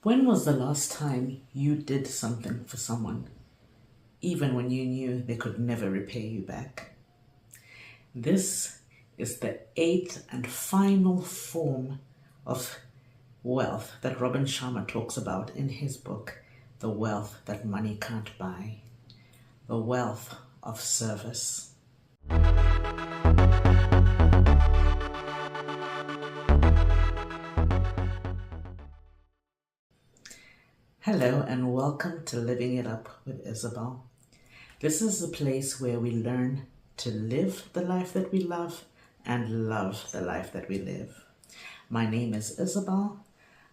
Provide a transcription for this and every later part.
When was the last time you did something for someone, even when you knew they could never repay you back? This is the eighth and final form of wealth that Robin Sharma talks about in his book, The Wealth That Money Can't Buy, the wealth of service. Hello and welcome to Living It Up with Isabel. This is the place where we learn to live the life that we love and love the life that we live. My name is Isabel.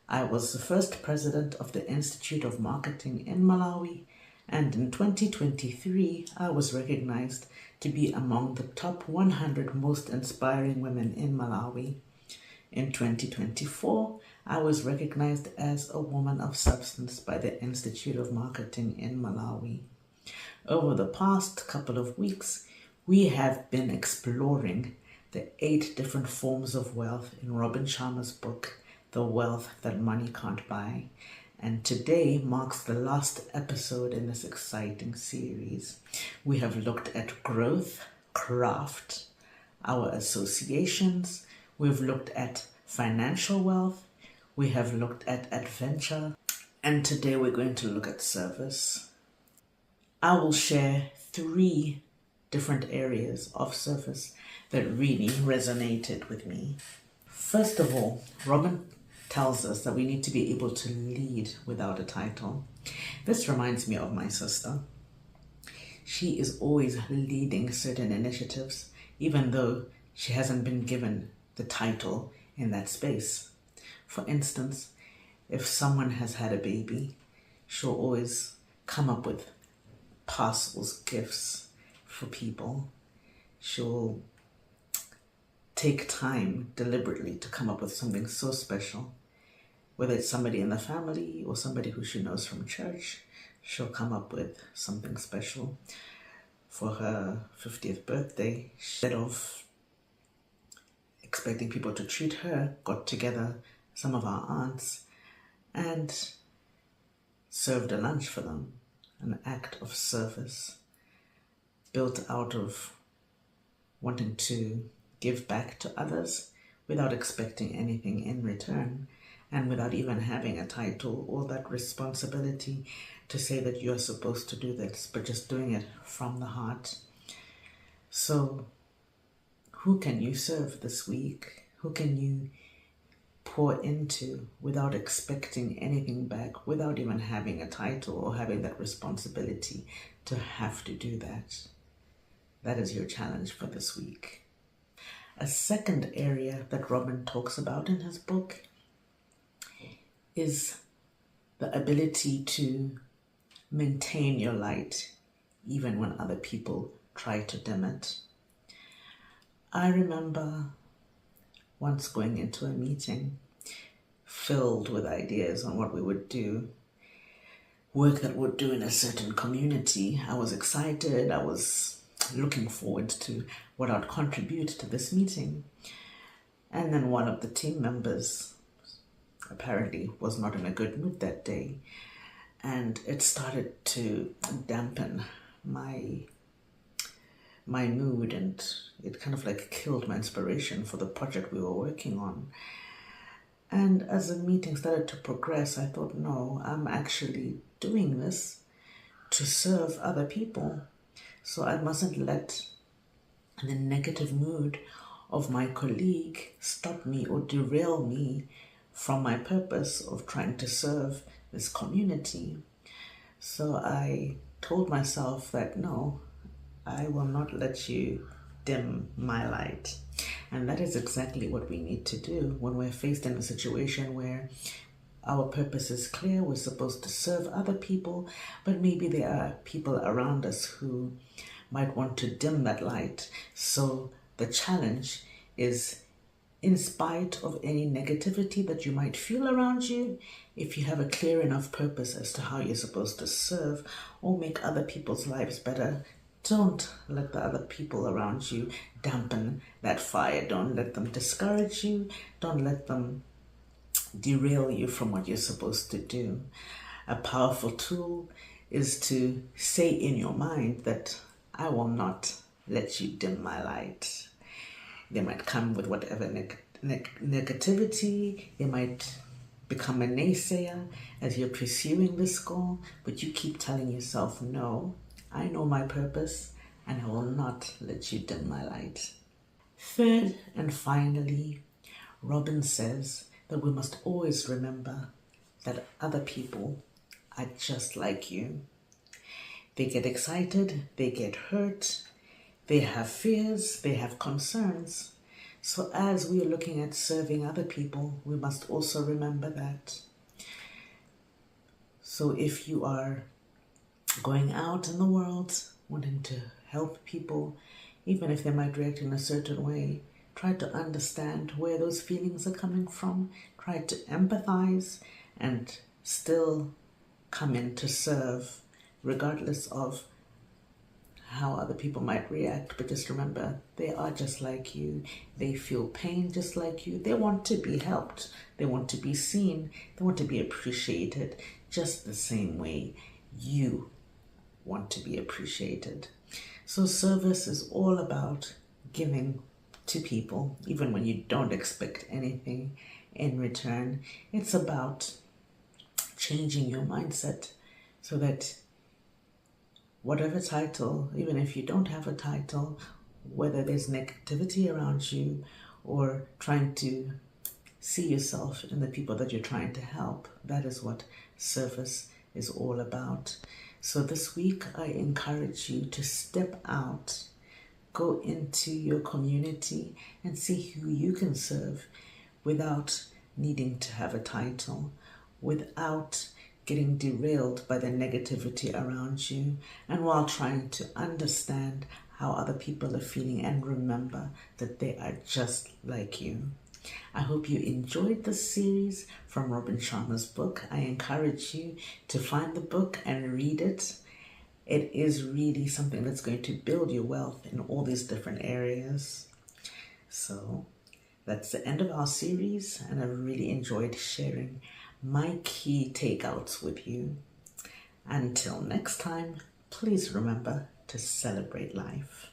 I was the first president of the Institute of Marketing in Malawi, and in 2023 I was recognized to be among the top 100 most inspiring women in Malawi. In 2024, I was recognized as a woman of substance by the Institute of Marketing in Malawi. Over the past couple of weeks, we have been exploring the 8 different forms of wealth in Robin Sharma's book, The Wealth That Money Can't Buy. And today marks the last episode in this exciting series. We have looked at growth, craft, our associations. We've looked at financial wealth. We have looked at adventure. And today we're going to look at service. I will share 3 different areas of service that really resonated with me. First of all, Robin tells us that we need to be able to lead without a title. This reminds me of my sister. She is always leading certain initiatives, even though she hasn't been given the title in that space. For instance, if someone has had a baby, she'll always come up with parcels, gifts for people. She'll take time deliberately to come up with something so special. Whether it's somebody in the family or somebody who she knows from church, she'll come up with something special for her 50th birthday. Instead of expecting people to treat her, got together some of our aunts and served a lunch for them, an act of service built out of wanting to give back to others without expecting anything in return and without even having a title or that responsibility to say that you're supposed to do this, but just doing it from the heart. So who can you serve this week? Who can you pour into without expecting anything back, without even having a title or having that responsibility to have to do that? That is your challenge for this week. A second area that Robin talks about in his book is the ability to maintain your light even when other people try to dim it. I remember once going into a meeting filled with ideas on what we would do, work that we'd do in a certain community. I was excited. I was looking forward to what I'd contribute to this meeting. And then one of the team members apparently was not in a good mood that day, and it started to dampen my mood, and it kind of like killed my inspiration for the project we were working on. And as the meeting started to progress, I thought, no, I'm actually doing this to serve other people. So I mustn't let the negative mood of my colleague stop me or derail me from my purpose of trying to serve this community. So I told myself that no, I will not let you dim my light. And that is exactly what we need to do when we're faced in a situation where our purpose is clear. We're supposed to serve other people, but maybe there are people around us who might want to dim that light. So the challenge is, in spite of any negativity that you might feel around you, if you have a clear enough purpose as to how you're supposed to serve or make other people's lives better, don't let the other people around you dampen that fire. Don't let them discourage you. Don't let them derail you from what you're supposed to do. A powerful tool is to say in your mind that I will not let you dim my light. They might come with whatever negativity, they might become a naysayer as you're pursuing this goal, but you keep telling yourself, no, I know my purpose and I will not let you dim my light. Third and finally, Robin says that we must always remember that other people are just like you. They get excited, they get hurt, they have fears, they have concerns. So as we are looking at serving other people, we must also remember that. So if you are going out in the world, wanting to help people, even if they might react in a certain way, try to understand where those feelings are coming from, try to empathize, and still come in to serve, regardless of how other people might react. But just remember, they are just like you. They feel pain just like you. They want to be helped. They want to be seen. They want to be appreciated just the same way you want to be appreciated. So service is all about giving to people, even when you don't expect anything in return. It's about changing your mindset so that whatever title, even if you don't have a title, whether there's negativity around you or trying to see yourself in the people that you're trying to help, that is what service is all about. So this week, I encourage you to step out, go into your community and see who you can serve without needing to have a title, without getting derailed by the negativity around you, and while trying to understand how other people are feeling and remember that they are just like you. I hope you enjoyed this series from Robin Sharma's book. I encourage you to find the book and read it. It is really something that's going to build your wealth in all these different areas. So that's the end of our series, and I really enjoyed sharing my key takeouts with you. Until next time, please remember to celebrate life.